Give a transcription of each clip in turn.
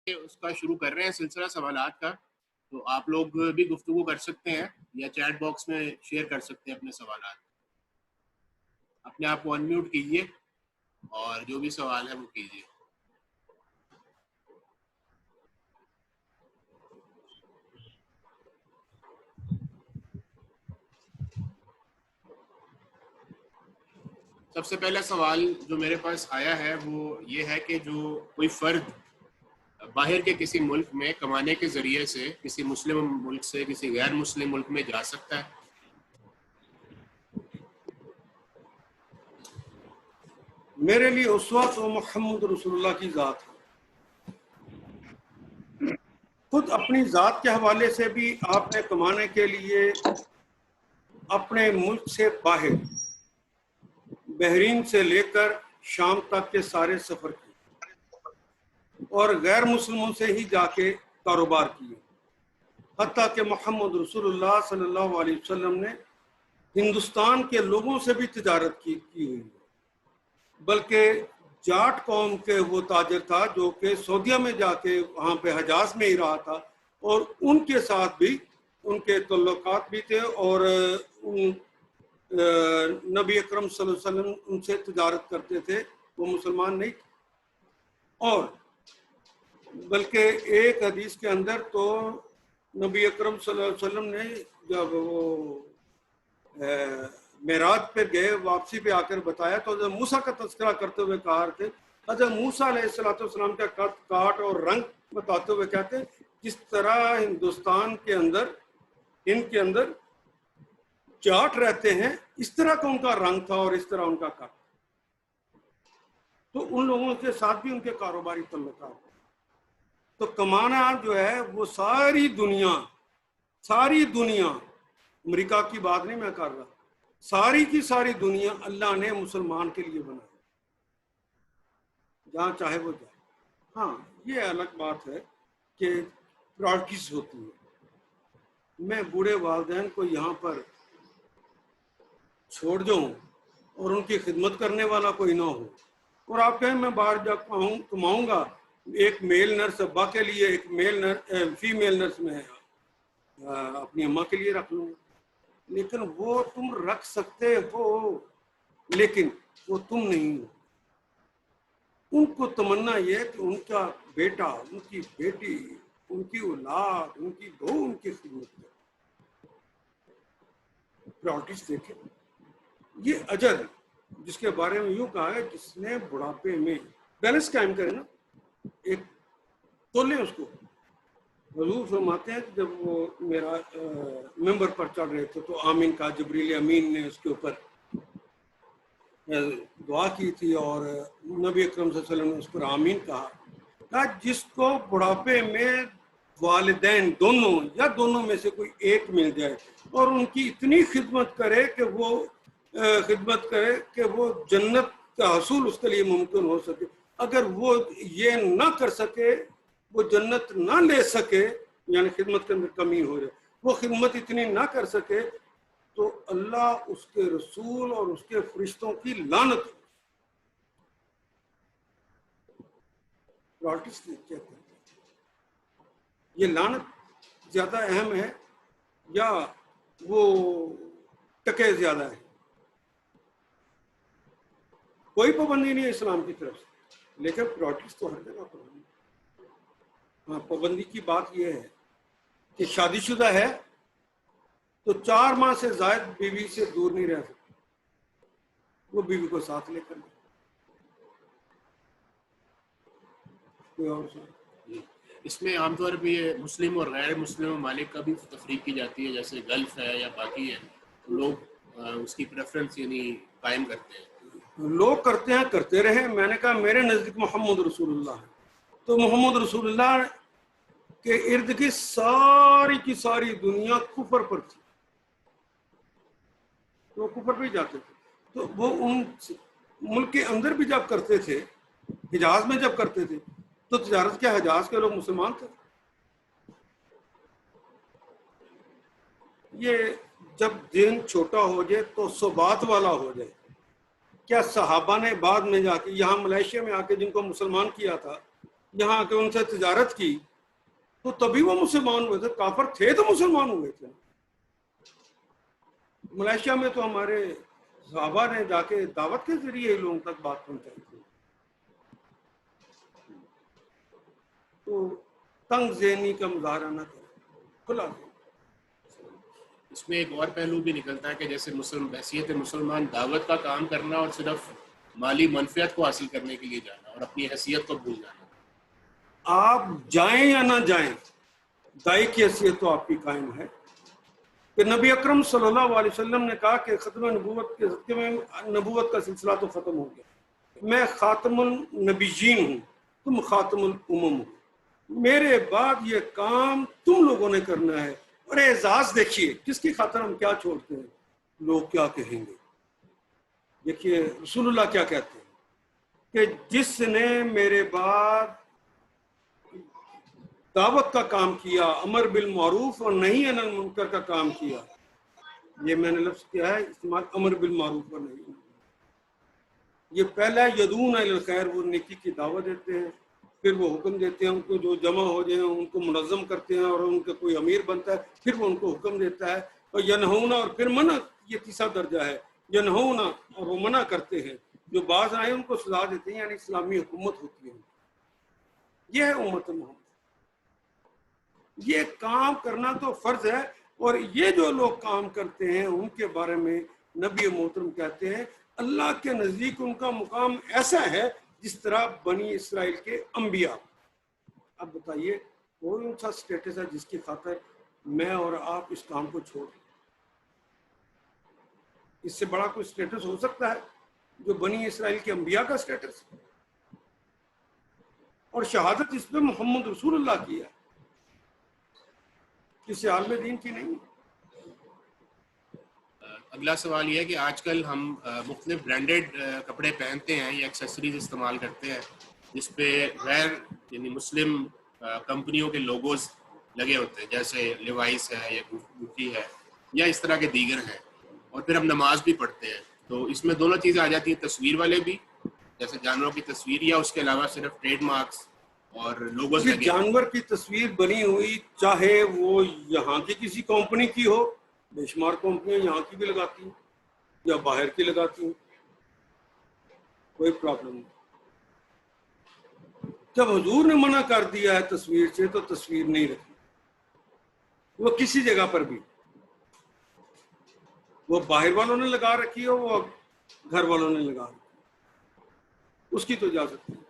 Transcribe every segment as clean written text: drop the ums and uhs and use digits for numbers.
اس کا شروع کر رہے ہیں سلسلہ سوالات کا، تو آپ لوگ بھی گفتگو کر سکتے ہیں یا چیٹ باکس میں شیئر کر سکتے ہیں اپنے سوالات. اپنے آپ کو انمیوٹ کیجئے اور جو بھی سوال ہے وہ کیجئے. سب سے پہلا سوال جو میرے پاس آیا ہے وہ یہ ہے کہ جو کوئی فرد باہر کے کسی ملک میں کمانے کے ذریعے سے کسی مسلم ملک سے کسی غیر مسلم ملک میں جا سکتا ہے؟ میرے لیے اسوہ تو محمد رسول اللہ کی ذات ہے. خود اپنی ذات کے حوالے سے بھی آپ نے کمانے کے لیے اپنے ملک سے باہر بحرین سے لے کر شام تک کے سارے سفر کیے اور غیر مسلموں سے ہی جا کے کاروبار کیے، حتیٰ کہ محمد رسول اللہ صلی اللہ علیہ وسلم نے ہندوستان کے لوگوں سے بھی تجارت کی ہوئی، بلکہ جاٹ قوم کے وہ تاجر تھا جو کہ سعودیہ میں جا کے وہاں پہ حجاز میں ہی رہا تھا، اور ان کے ساتھ بھی ان کے تعلقات بھی تھے، اور نبی اکرم صلی اللہ علیہ وسلم ان سے تجارت کرتے تھے. وہ مسلمان نہیں تھے. اور بلکہ ایک حدیث کے اندر تو نبی اکرم صلی اللہ علیہ وسلم نے جب وہ معراج پہ گئے، واپسی پہ آ کر بتایا تو حضرت موسیٰ کا تذکرہ کرتے ہوئے کہا کہ حضرت موسیٰ علیہ السلام کا کاٹ اور رنگ بتاتے ہوئے کہتے ہیں جس طرح ہندوستان کے اندر ان کے اندر جاٹ رہتے ہیں اس طرح کا ان کا رنگ تھا اور اس طرح ان کا کاٹ. تو ان لوگوں کے ساتھ بھی ان کے کاروباری تعلقات. تو کمانا جو ہے وہ ساری دنیا امریکہ کی بات نہیں میں کر رہا، ساری کی ساری دنیا اللہ نے مسلمان کے لیے بنائی، جہاں چاہے وہ جائے. ہاں یہ الگ بات ہے کہ پریورٹیز ہوتی ہے. میں بوڑھے والدین کو یہاں پر چھوڑ جاؤں اور ان کی خدمت کرنے والا کوئی نہ ہو، اور آپ کہیں میں باہر جا کماؤں گا، ایک میل نرس ابا کے لیے، ایک فیمیل نرس میں اپنی اماں کے لیے رکھ لوں، لیکن وہ تم رکھ سکتے ہو لیکن وہ تم نہیں ہو. ان کو تمنا یہ ہے کہ ان کا بیٹا، ان کی بیٹی، ان کی اولاد، ان کی بہو ان کی خدمت کرے. پریورٹیز دیکھیں. یہ اجر جس کے بارے میں یوں کہا ہے جس نے بڑھاپے میں بیلنس قائم کرے نا، ایک تولیں اس کو. حضور فرماتے ہیں کہ جب وہ میرا ممبر پر چڑھ رہے تھے تو آمین کہا، جبریل امین نے اس کے اوپر دعا کی تھی اور نبی اکرم صلی اللہ علیہ وسلم نے اس پر آمین کہا. جس کو بڑھاپے میں والدین دونوں یا دونوں میں سے کوئی ایک مل جائے اور ان کی اتنی خدمت کرے کہ وہ جنت کا حصول اس کے لیے ممکن ہو سکے. اگر وہ یہ نہ کر سکے، وہ جنت نہ لے سکے، یعنی خدمت کے اندر کمی ہو جائے، وہ خدمت اتنی نہ کر سکے تو اللہ، اس کے رسول اور اس کے فرشتوں کی لعنت. یہ لعنت زیادہ اہم ہے یا وہ ٹکے زیادہ ہے؟ کوئی پابندی نہیں ہے اسلام کی طرف سے، لیکن پریورٹیز تو ہر جگہ پر ہے. ہاں پابندی کی بات یہ ہے کہ شادی شدہ ہے تو 4 ماہ سے زائد بیوی سے دور نہیں رہ سکتا، وہ بیوی کو ساتھ لے کر. کوئی اور سوال؟ اس میں عام طور پہ یہ مسلم اور غیر مسلم ممالک کا بھی تفریق کی جاتی ہے، جیسے گلف ہے یا باقی ہے، لوگ اس کی پریفرنس یعنی قائم کرتے ہیں. لوگ کرتے ہیں، کرتے رہے. میں نے کہا میرے نزدیک محمد رسول اللہ ہے، تو محمد رسول اللہ کے ارد کی ساری کی ساری دنیا کفر پر تھی، تو وہ کفر پہ جاتے تھے. تو وہ ان ملک کے اندر بھی جب کرتے تھے، حجاز میں جب کرتے تھے تو تجارت کے حجاز کے لوگ مسلمان تھے. یہ جب دین چھوٹا ہو جائے تو ثبات والا ہو جائے. کیا صحابہ نے بعد میں جا کے یہاں ملائیشیا میں آ کے جن کو مسلمان کیا تھا، یہاں کے ان سے تجارت کی تو تبھی وہ مسلمان ہوئے تھے. کافر تھے تو مسلمان ہوئے تھے. ملائیشیا میں تو ہمارے صحابہ نے جا کے دعوت کے ذریعے لوگوں تک بات پہنچائی تھی. تو تنگ ذہنی کا مظاہرہ نہ کریں, کھلا دیں. اس میں ایک اور پہلو بھی نکلتا ہے کہ جیسے حیثیت مسلمان دعوت کا کام کرنا اور صرف مالی منفعت کو حاصل کرنے کے لیے جانا اور اپنی حیثیت کو بھول جانا. آپ جائیں یا نہ جائیں, دائی کی حیثیت تو آپ کی قائم ہے. کہ نبی اکرم صلی اللہ علیہ وسلم نے کہا کہ ختم نبوت کے صدقے میں نبوت کا سلسلہ تو ختم ہو گیا. میں خاتم النبیین ہوں, تم خاتم الامم ہو. میرے بعد یہ کام تم لوگوں نے کرنا ہے. اور اعزاز دیکھیے کس کی خاطر ہم کیا چھوڑتے ہیں, لوگ کیا کہیں گے. دیکھیے رسول اللہ کیا کہتے ہیں کہ جس نے میرے بعد دعوت کا کام کیا, امر بالمعروف اور نہی عن المنکر کا کام کیا. یہ میں نے لفظ کیا ہے استعمال, امر بالمعروف اور نہی. یہ پہلا یدعون الی الخیر, وہ نیکی کی دعوت دیتے ہیں, پھر وہ حکم دیتے ہیں ان کو جو جمع ہو جائیں ان کو منظم کرتے ہیں, اور ان کا کوئی امیر بنتا ہے پھر وہ ان کو حکم دیتا ہے. اور ینہون, اور پھر منع, یہ تیسرا درجہ ہے. ینہون, اور وہ منع کرتے ہیں. جو باز آئے ان کو سزا دیتے ہیں, یعنی اسلامی حکومت ہوتی ہے. یہ ہے امت محمد. یہ کام کرنا تو فرض ہے. اور یہ جو لوگ کام کرتے ہیں ان کے بارے میں نبی محترم کہتے ہیں اللہ کے نزدیک ان کا مقام ایسا ہے جس طرح بنی اسرائیل کے انبیاء. اب بتائیے کون سا سٹیٹس ہے جس کی خاطر میں اور آپ اس کام کو چھوڑ دیں؟ اس سے بڑا کوئی سٹیٹس ہو سکتا ہے جو بنی اسرائیل کے انبیاء کا سٹیٹس؟ اور شہادت اس پہ محمد رسول اللہ کی ہے, کسی عالم دین کی نہیں. اگلا سوال یہ ہے کہ آج کل ہم مختلف برانڈڈ کپڑے پہنتے ہیں یا ایکسیسریز استعمال کرتے ہیں جس پہ غیر یعنی مسلم کمپنیوں کے لوگوز لگے ہوتے ہیں, جیسے لیوائس ہے یا گوچی ہے یا اس طرح کے دیگر ہیں, اور پھر ہم نماز بھی پڑھتے ہیں. تو اس میں دونوں چیزیں آ جاتی ہیں, تصویر والے بھی جیسے جانوروں کی تصویر, یا اس کے علاوہ صرف ٹریڈ مارکس اور لوگوز یہ لگے. جانور کی تصویر بنی ہوئی چاہے وہ یہاں کی کسی کمپنی کی ہو, بے شمار کمپنیاں یہاں کی بھی لگاتی ہیں یا باہر کی لگاتی ہیں, کوئی پرابلم نہیں. جب حضور نے منع کر دیا ہے تصویر سے تو تصویر نہیں رکھنی, وہ کسی جگہ پر بھی, وہ باہر والوں نے لگا رکھی ہو وہ گھر والوں نے لگا رکھی, اس کی تو اجازت نہیں.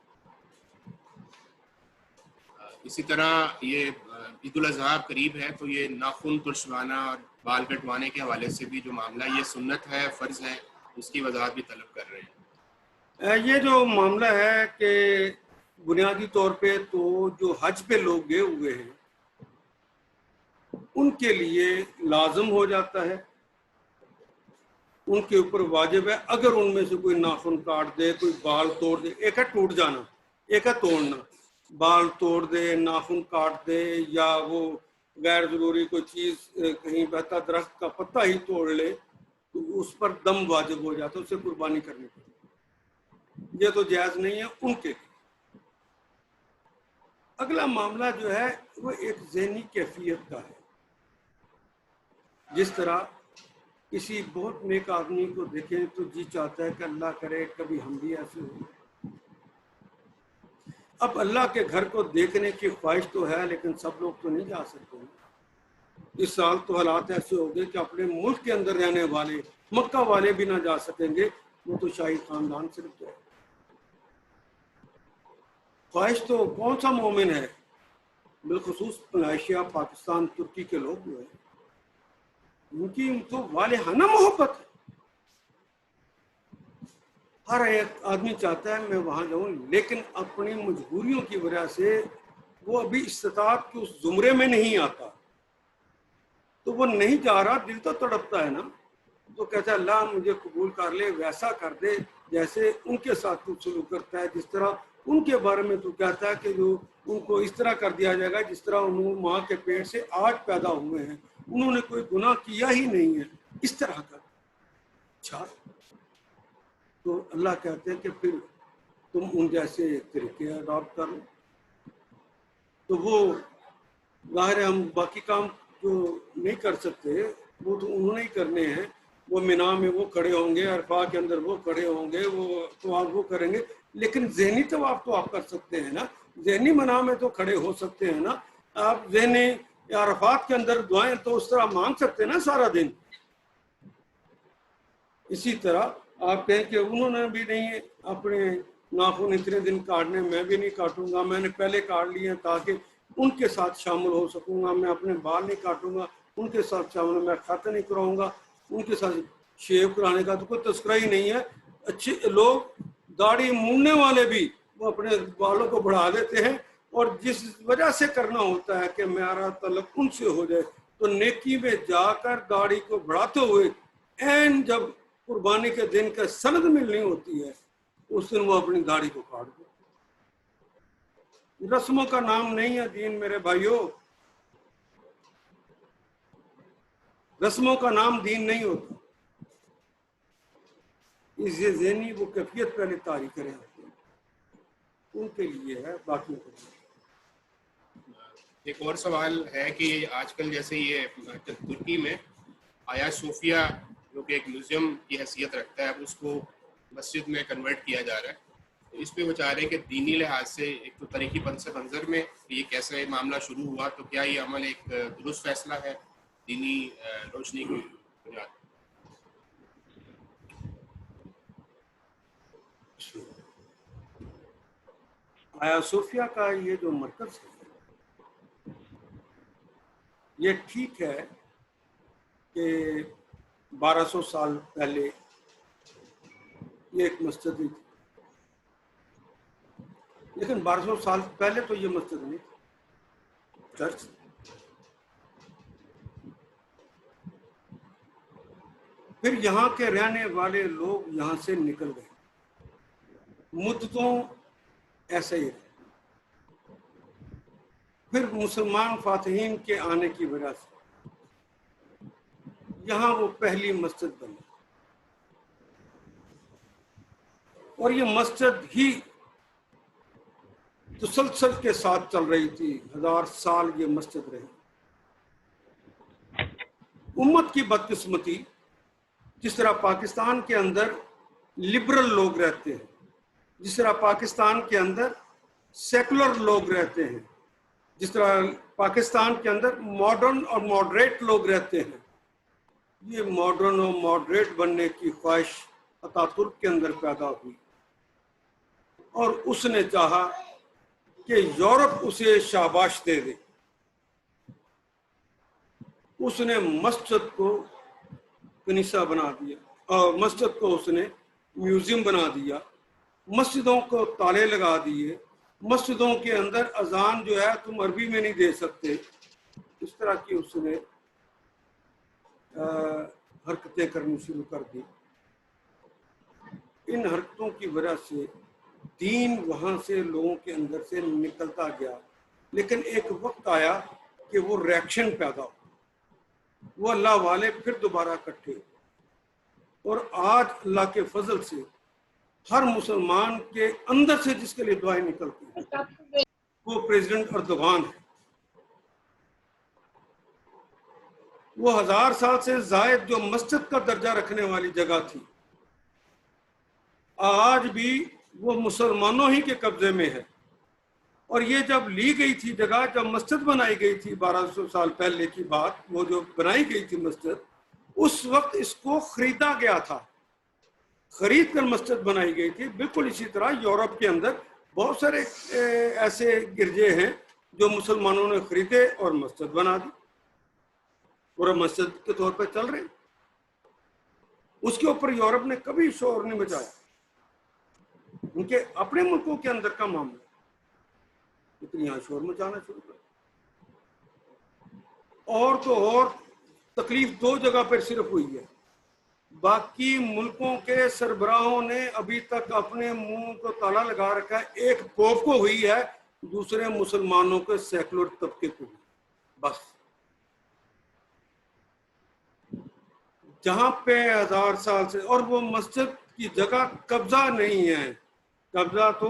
اسی طرح یہ عید الاضحیٰ قریب ہے تو یہ ناخن ترشوانا اور بال کٹوانے کے حوالے سے بھی جو معاملہ ہے یہ سنت ہے, فرض ہے, اس کی وضاحت بھی طلب کر رہے ہیں. یہ جو معاملہ ہے کہ بنیادی طور پہ تو جو حج پہ لوگ گئے ہوئے ہیں ان کے لیے لازم ہو جاتا ہے, ان کے اوپر واجب ہے. اگر ان میں سے کوئی ناخن کاٹ دے, کوئی بال توڑ دے, ایک ہے ٹوٹ جانا, ایک ہے توڑنا, بال توڑ دے, ناخن کاٹ دے, یا وہ غیر ضروری کوئی چیز کہیں بہتا درخت کا پتہ ہی توڑ لے تو اس پر دم واجب ہو جاتا ہے, اسے قربانی کرنی پڑتی. یہ تو جائز نہیں ہے ان کے لیے. اگلا معاملہ جو ہے وہ ایک ذہنی کیفیت کا ہے. جس طرح کسی بہت نیک آدمی کو دیکھیں تو جی چاہتا ہے کہ اللہ کرے کبھی ہم بھی ایسے ہوں. اب اللہ کے گھر کو دیکھنے کی خواہش تو ہے لیکن سب لوگ تو نہیں جا سکتے. اس سال تو حالات ایسے ہو گئے کہ اپنے ملک کے اندر رہنے والے مکہ والے بھی نہ جا سکیں گے, وہ تو شاہی خاندان صرف جائے. خواہش تو کون سا مومن ہے, بالخصوص ملائیشیا, پاکستان, ترکی کے لوگ جو ہیں ان کی تو والہانہ محبت ہے. ہر ایک آدمی چاہتا ہے میں وہاں جاؤں, لیکن اپنی مجبوریوں کی وجہ سے وہ ابھی استطاعت کے اس زمرے میں نہیں آتا, تو وہ نہیں جا رہا. دل تو تڑپتا ہے نا, تو کہتا ہے اللہ مجھے قبول کر لے, ویسا کر دے جیسے ان کے ساتھ تو سلوک کرتا ہے, جس طرح ان کے بارے میں تو کہتا ہے کہ جو ان کو اس طرح کر دیا جائے گا جس طرح انہوں ماں کے پیٹ سے آج پیدا ہوئے ہیں, انہوں نے کوئی گناہ کیا ہی نہیں ہے, اس طرح کا. اچھا, تو اللہ کہتے ہیں کہ پھر تم ان جیسے طریقے اڈاپٹ کرو, تو وہ ظاہر ہے ہم باقی کام جو نہیں کر سکتے وہ تو انہوں نے ہی کرنے ہیں. وہ مینا میں وہ کھڑے ہوں گے, عرفات کے اندر وہ کھڑے ہوں گے, وہ طواف وہ کریں گے, لیکن ذہنی طواف تو آپ کر سکتے ہیں نا, ذہنی منا میں تو کھڑے ہو سکتے ہیں نا آپ. ذہنی عرفات کے اندر دعائیں تو اس طرح مانگ سکتے ہیں نا سارا دن. اسی طرح آپ کہیں کہ انہوں نے بھی نہیں اپنے ناخن اتنے دن کاٹنے, میں بھی نہیں کاٹوں گا, میں نے پہلے کاٹ لیے ہیں تاکہ ان کے ساتھ شامل ہو سکوں گا, میں اپنے بال نہیں کاٹوں گا ان کے ساتھ شامل, میں ختم نہیں کراؤں گا ان کے ساتھ. شیو کرانے کا تو کوئی تذکرہ ہی نہیں ہے. اچھے لوگ داڑھی موننے والے بھی وہ اپنے بالوں کو بڑھا دیتے ہیں, اور جس وجہ سے کرنا ہوتا ہے کہ میرا تعلق ان سے ہو جائے, تو نیکی میں جا کر داڑھی کو بڑھاتے ہوئے این جب قربانی کے دن کا سند ملنی ہوتی ہے اس دن وہ اپنی داڑھی کو کاٹ دے. رسموں کا نام نہیں ہے دین میرے بھائیوں, رسموں کا نام دین نہیں ہوتا. اس یہ ذہنی وہ کیفیت پہلے طاری کریں ان کے لیے ہے, باقیوں کے لیے. ایک اور سوال ہے کہ آج کل جیسے یہ ترکی میں آیا صوفیہ جو کہ ایک میوزیم کی حیثیت رکھتا ہے, اب اس کو مسجد میں کنورٹ کیا جا رہا ہے, تو اس پہ وہ چاہ رہے ہیں کہ دینی لحاظ سے ایک تو تاریخی پس منظر میں یہ کیسے معاملہ شروع ہوا, تو کیا یہ عمل ایک درست فیصلہ ہے دینی روشنی کی بنیاد؟ آیا صوفیہ کا یہ جو مرکز ہے یہ ٹھیک ہے کہ 1200 سال پہلے یہ ایک مسجد ہی تھی, لیکن 1200 سال پہلے تو یہ مسجد نہیں تھی, چرچ. پھر یہاں کے رہنے والے لوگ یہاں سے نکل گئے, مدتوں ایسے ہی رہے. پھر مسلمان فاتحین کے آنے کی وجہ سے یہاں وہ پہلی مسجد بنی, اور یہ مسجد ہی تسلسل کے ساتھ چل رہی تھی, 1000 سال یہ مسجد رہی. امت کی بدقسمتی, جس طرح پاکستان کے اندر لبرل لوگ رہتے ہیں, جس طرح پاکستان کے اندر سیکولر لوگ رہتے ہیں, جس طرح پاکستان کے اندر ماڈرن اور ماڈریٹ لوگ رہتے ہیں, یہ ماڈرن اور ماڈریٹ بننے کی خواہش اتاترک کے اندر پیدا ہوئی, اور اس نے چاہا کہ یورپ اسے شاباش دے دے. اس نے مسجد کو کنیسہ بنا دیا, اور مسجد کو اس نے میوزیم بنا دیا, مسجدوں کو تالے لگا دیے, مسجدوں کے اندر اذان جو ہے تم عربی میں نہیں دے سکتے, اس طرح کی اس نے حرکتیں کرنی شروع کر دی. ان حرکتوں کی وجہ سے دین وہاں سے لوگوں کے اندر سے نکلتا گیا, لیکن ایک وقت آیا کہ وہ ریئیکشن پیدا ہو, وہ اللہ والے پھر دوبارہ اکٹھے, اور آج اللہ کے فضل سے ہر مسلمان کے اندر سے جس کے لیے دعائیں نکلتی ہیں وہ پریزیڈنٹ اردوغان ہے. وہ 1000 سال سے زائد جو مسجد کا درجہ رکھنے والی جگہ تھی, آج بھی وہ مسلمانوں ہی کے قبضے میں ہے. اور یہ جب لی گئی تھی جگہ, جب مسجد بنائی گئی تھی 1200 سال پہلے کی بات, وہ جو بنائی گئی تھی مسجد, اس وقت اس کو خریدا گیا تھا, خرید کر مسجد بنائی گئی تھی. بالکل اسی طرح یورپ کے اندر بہت سارے ایسے گرجے ہیں جو مسلمانوں نے خریدے اور مسجد بنا دی, اور مسجد کے طور پہ چل رہے. اس کے اوپر یورپ نے کبھی شور نہیں مچایا, ان کے اپنے ملکوں کے اندر کا معاملہ, لیکن یہاں شور مچانا شروع کر. اور تو اور تکلیف 2 جگہ پر صرف ہوئی ہے, باقی ملکوں کے سربراہوں نے ابھی تک اپنے منہ کو تالا لگا رکھا ہے. ایک پوپ کو ہوئی ہے, دوسرے مسلمانوں کے سیکولر طبقے کو ہوئی, بس. جہاں پہ 1000 سال سے, اور وہ مسجد کی جگہ قبضہ نہیں ہے, قبضہ تو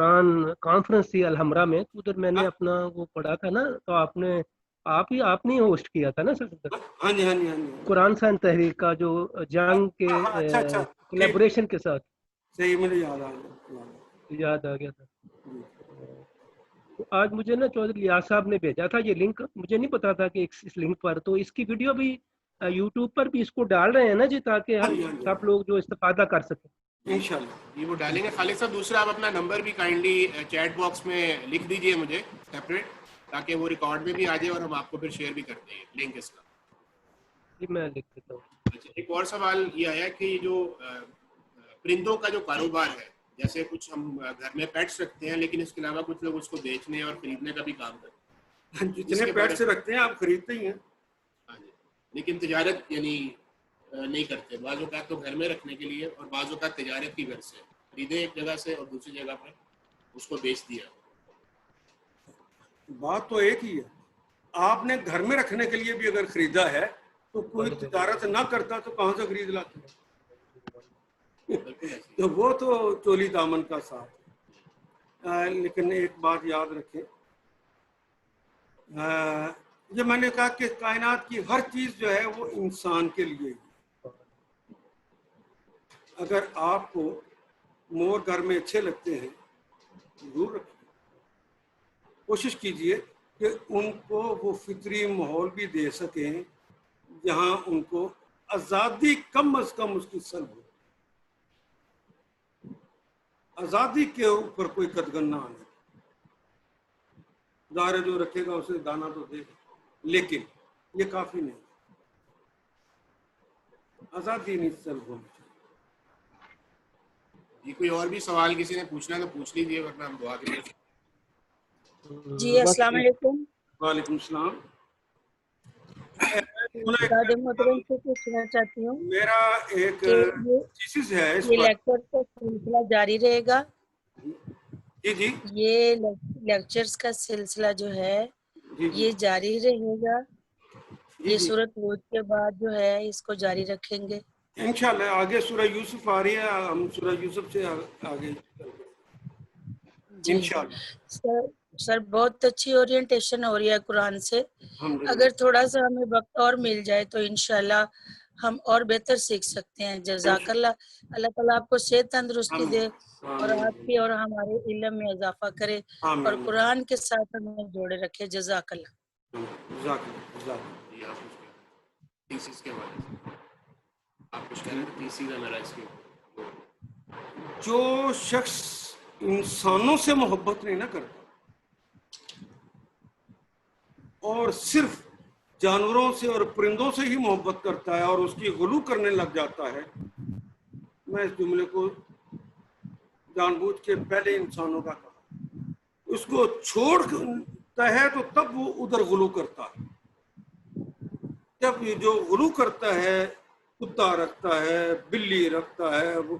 قرآن کانفرنس تھی الحمرا میں، ادھر میں نے اپنا وہ پڑھا تھا نا، تو آپ نے ہوسٹ کیا تھا نا سر ہاں جی ہاں جی ہاں جی قرآن سائن تحریک کا، جو جنگ کے اچھا کولیبوریشن کے ساتھ، صحیح، مجھے یاد آ گیا تھا۔ تو آج مجھے نا چودھری لیاس صاحب نے بھیجا تھا یہ لنک، مجھے نہیں پتا تھا کہ اس لنک پر، تو اس کی ویڈیو بھی یوٹیوب پر بھی اس کو ڈال رہے ہیں نا جی، تاکہ سب لوگ جو استفادہ کر سکیں انشاءاللہ یہ وہ ڈالیں گے۔ خالد صاحب دوسرا آپ اپنا نمبر بھی کائنڈلی چیٹ باکس میں لکھ دیجئے مجھے سیپریٹ، تاکہ وہ ریکارڈ میں بھی آ جائے اور ہم آپ کو پھر شیئر بھی کرتے ہیں لنک اس کا۔ جی میں لکھ دیتا ہوں۔ اچھا، ایک اور سوال یہ آیا کہ جو پرندوں کا جو کاروبار ہے، جیسے کچھ ہم گھر میں پیٹس رکھتے ہیں لیکن اس کے علاوہ کچھ لوگ اس کو بیچنے اور خریدنے کا بھی کام کرتے ہیں، جتنے پیٹس رکھتے ہیں آپ خریدتے ہی ہیں، ہاں جی، لیکن تجارت یعنی نہیں کرتے، بعض اوقات تو گھر میں رکھنے کے لیے اور بعض اوقات تجارت کی گھر سے خریدے ایک جگہ سے اور دوسری جگہ پر اس کو بیچ دیا۔ بات تو ایک ہی ہے، آپ نے گھر میں رکھنے کے لیے بھی اگر خریدا ہے تو کوئی تجارت نہ کرتا تو کہاں سے خرید لاتا؟ تو وہ تو چولی دامن کا ساتھ ہے۔ لیکن ایک بات یاد رکھیں، یہ میں نے کہا کہ کائنات کی ہر چیز جو ہے وہ انسان کے لیے ہی۔ اگر آپ کو مور گھر میں اچھے لگتے ہیں ضرور رکھیں، کوشش کیجئے کہ ان کو وہ فطری ماحول بھی دے سکیں جہاں ان کو آزادی کم از کم اس کی سلب ہو، آزادی کے اوپر کوئی قدغن نہ آنے۔ ظاہر جو رکھے گا اسے دانا تو دے گا، لیکن یہ کافی نہیں، آزادی نہیں سلب ہونی چاہیے۔ یہ کوئی اور بھی سوال کسی نے پوچھنا ہے تو پوچھ لیجیے، ورنہ ہم دعا کے لیے۔ جی السلام علیکم۔ وعلیکم السلام۔ استاد محترم سے پوچھنا چاہتی ہوں میرا ایک کہ تھیسس ہے اس یہ پر۔ لیکچر کا سلسلہ جاری رہے گا؟ جی جی یہ لیکچرز کا سلسلہ جو ہے یہ جاری رہے گا؟ یہ سورۃ ہود کے بعد جو ہے اس کو جاری رکھیں گے؟ انشاءاللہ آگے سورہ یوسف آ رہی ہے، ہم سورہ یوسف سے آگے جی انشاءاللہ۔ سر بہت اچھی اورینٹیشن ہو رہی ہے قرآن سے، اگر تھوڑا سا ہمیں وقت اور مل جائے تو انشاءاللہ ہم اور بہتر سیکھ سکتے ہیں۔ جزاک اللہ، اللہ تعالیٰ آپ کو صحت تندرستی دے اور آپ کی اور ہمارے علم میں اضافہ کرے اور قرآن کے ساتھ ہمیں جوڑے رکھے۔ جزاک اللہ۔ جزاک اللہ۔ تیسیس کے بارے میں آپ کچھ کہہ رہے ہیں؟ تیسیس کا میرا اس کے جو شخص انسانوں سے محبت نہیں نہ کرتا اور صرف جانوروں سے اور پرندوں سے ہی محبت کرتا ہے اور اس کی غلو کرنے لگ جاتا ہے، میں اس جملے کو جان بوجھ کے پہلے انسانوں کا کہا، اس کو چھوڑتا ہے تو تب وہ ادھر غلو کرتا ہے۔ جب یہ جو غلو کرتا ہے، کتا رکھتا ہے، بلی رکھتا ہے، وہ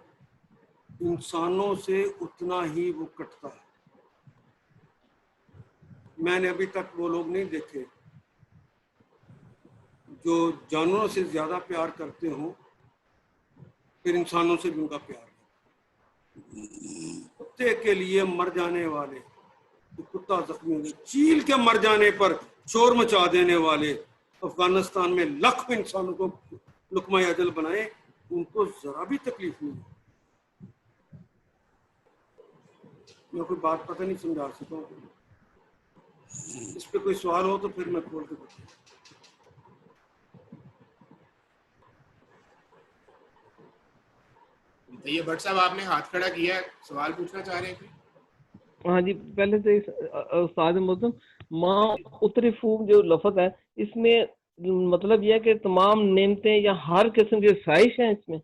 انسانوں سے اتنا ہی وہ کٹتا ہے۔ میں نے ابھی تک وہ لوگ نہیں دیکھے جو جانوروں سے زیادہ پیار کرتے ہوں پھر انسانوں سے بھی ان کا پیار ہے۔ کتے کے لیے مر جانے والے، کتا زخمی ہوئے، چیل کے مر جانے پر شور مچا دینے والے، افغانستان میں لاکھوں انسانوں کو لقمہ اجل بنائے، ان کو ذرا بھی تکلیف نہیں۔ میں کوئی بات پتہ نہیں سمجھا سکتا ہوں، اس پہ کوئی سوال ہو تو پھر میں کھول کے بتاؤں۔ یہ بٹ صاحب آپ نے ہاتھ کھڑا کیا ہے، سوال پوچھنا چاہ رہے ہیں؟ ہاں جی، پہلے سے استاد محترم ماں اترفو جو لفظ ہے اس میں مطلب یہ ہے کہ تمام نعمتیں یا ہر قسم کی خواہش ہیں اس میں؟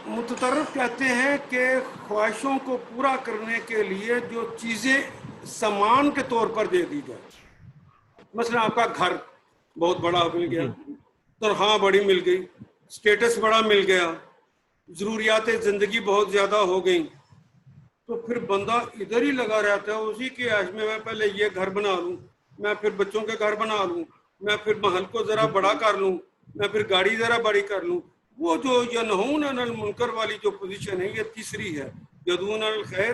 متطرف کہتے ہیں کہ خواہشوں کو پورا کرنے کے لیے جو چیزیں سامان کے طور پر دے دی جائے، مثلا آپ کا گھر بہت بڑا مل گیا، تنخواہ بڑی مل گئی، سٹیٹس بڑا مل گیا، ضروریات زندگی بہت زیادہ ہو گئیں، تو پھر بندہ ادھر ہی لگا رہتا ہے اسی کی عیش میں پہلے یہ گھر بنا لوں، میں پھر بچوں کے گھر بنا لوں، میں پھر محل کو ذرا بڑا کر لوں، میں پھر گاڑی ذرا بڑی کر لوں۔ وہ جو ینہون عن المنکر والی جو پوزیشن ہے یہ تیسری ہے، یدعون علی الخیر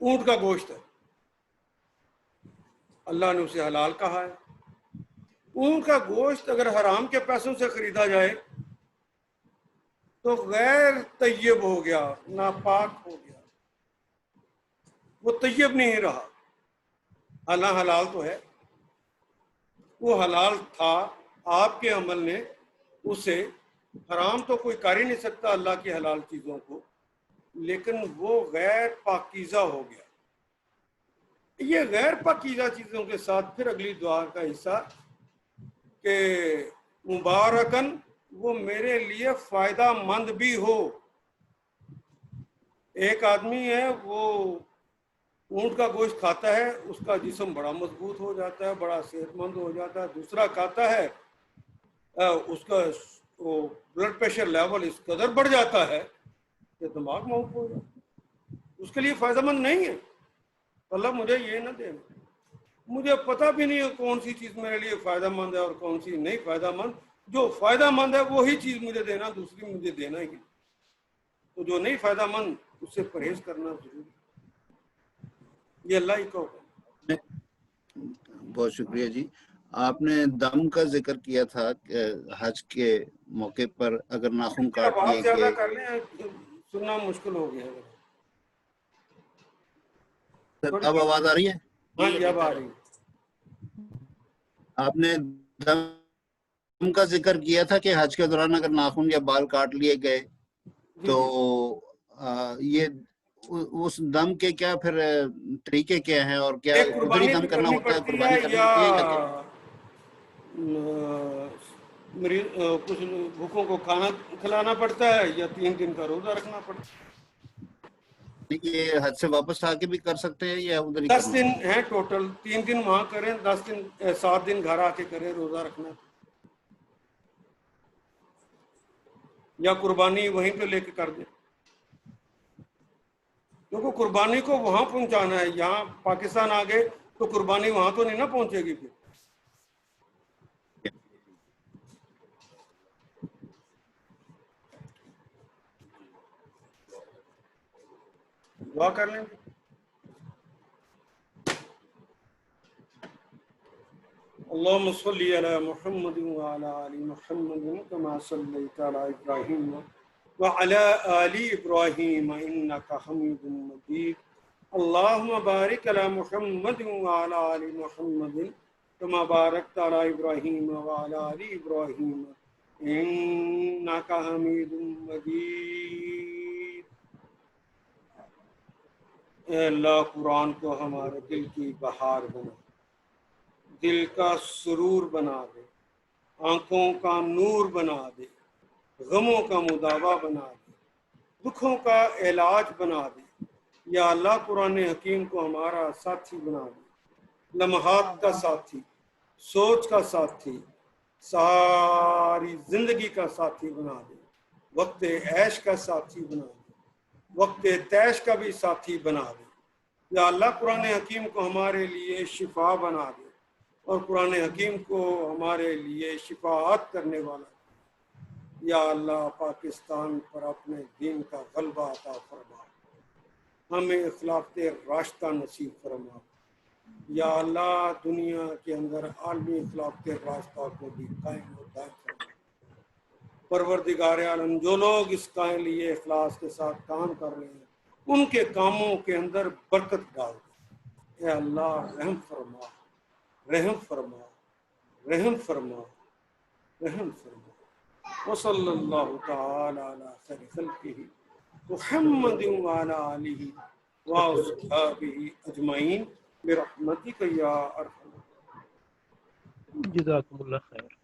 اونٹ کا گوشت ہے، اللہ نے اسے حلال کہا ہے۔ اونٹ کا گوشت اگر حرام کے پیسوں سے خریدا جائے تو غیر طیب ہو گیا، ناپاک ہو گیا، وہ طیب نہیں رہا۔ اللہ حلال تو ہے، وہ حلال تھا، آپ کے عمل نے اسے حرام تو کوئی کر ہی نہیں سکتا اللہ کی حلال چیزوں کو، لیکن وہ غیر پاکیزہ ہو گیا۔ یہ غیر پاکیزہ چیزوں کے ساتھ پھر اگلی دعا کا حصہ کہ مبارکن، وہ میرے لیے فائدہ مند بھی ہو۔ ایک آدمی ہے وہ اونٹ کا گوشت کھاتا ہے، اس کا جسم بڑا مضبوط ہو جاتا ہے، بڑا صحت مند ہو جاتا ہے۔ دوسرا کھاتا ہے، اس کا بلڈ پریشر لیول اس قدر بڑھ جاتا ہے کہ دماغ موت ہو جاتا ہے، اس کے لیے فائدہ مند نہیں ہے۔ اللہ مجھے یہ نہ دے، مجھے پتہ بھی نہیں ہے کون سی چیز میرے لیے فائدہ مند ہے اور کون سی نہیں فائدہ مند۔ جو فائدہ مند ہے وہی چیز مجھے دینا، دوسری مجھے دینا ہی نہیں۔ تو جو نہیں فائدہ مند اس سے پرہیز کرنا ضروری ہے، یہ اللہ ہی کا حکم ہے۔ بہت شکریہ جی۔ آپ نے دم کا ذکر کیا تھا کہ حج کے موقع پر اگر ناخن کاٹ آواز لیے زیادہ کہ کر لیں، سننا مشکل ہو گیا ہے۔ اب آواز آ رہی ہے؟ ہاں جی اب آ رہی ہے۔ آپ نے دم کا ذکر کیا تھا کہ حج کے دوران اگر ناخن یا بال کاٹ لیے گئے تو یہ اس دم کے کیا پھر طریقے کیا ہیں اور کیا ادھر ہی دم کرنا ہوتا ہے، قربانی کرنی ہوتی ہے یا کچھ بھوکوں کو کھانا کھلانا پڑتا ہے یا 3 دن کا روزہ رکھنا پڑتا ہے؟ یہ حج سے واپس آ کے بھی کر سکتے ہیں یا ادھر ہی 10 دن ہیں ٹوٹل، 3 دن وہاں کریں، 7 دن گھر آ کے کریں روزہ رکھنا، یا قربانی وہیں پہ لے کے کر دیں، کیونکہ قربانی کو وہاں پہنچانا ہے۔ یہاں پاکستان آ گئے تو قربانی وہاں تو نہیں نہ پہنچے گی۔ پھر دعا کر لیں۔ اللهم صل على محمد وعلى آل محمد كما صليت على إبراهيم وعلى آل إبراهيم إنك حميد مجيد اللهم بارك على محمد وعلى آل محمد كما باركت على إبراهيم وعلى آل إبراهيم إنك حميد مجيد۔ اے اللہ قرآن کو ہمارے دل کی بہار بنا، دل کا سرور بنا دے، آنکھوں کا نور بنا دے، غموں کا مداوا بنا دے، دکھوں کا علاج بنا دے۔ یا اللہ قرآن حکیم کو ہمارا ساتھی بنا دے، لمحات کا ساتھی، سوچ کا ساتھی، ساری زندگی کا ساتھی بنا دے، وقت عیش کا ساتھی بنا دے، وقت تیش کا بھی ساتھی بنا دے۔ یا اللہ قرآن حکیم کو ہمارے لیے شفا بنا دے اور قرآن حکیم کو ہمارے لیے شفاعت کرنے والا۔ یا اللہ پاکستان پر اپنے دین کا غلبہ عطا فرما، ہمیں اخلاق راستہ نصیب فرما۔ یا اللہ دنیا کے اندر عالمی اخلاق راستہ کو بھی قائم و دائم فرما۔ پروردگار عالم جو لوگ اس کا لیے اخلاص کے ساتھ کام کر رہے ہیں ان کے کاموں کے اندر برکت ڈال دے۔ اے اللہ رحم فرما، رحم فرما، رحم فرما، رحم فرما۔ وصلی اللہ تعالی علی خیر خلقہ محمد وعلی آلہ واصحابہ اجمعین برحمتک یا ارحم۔ جزاکم اللہ خیر۔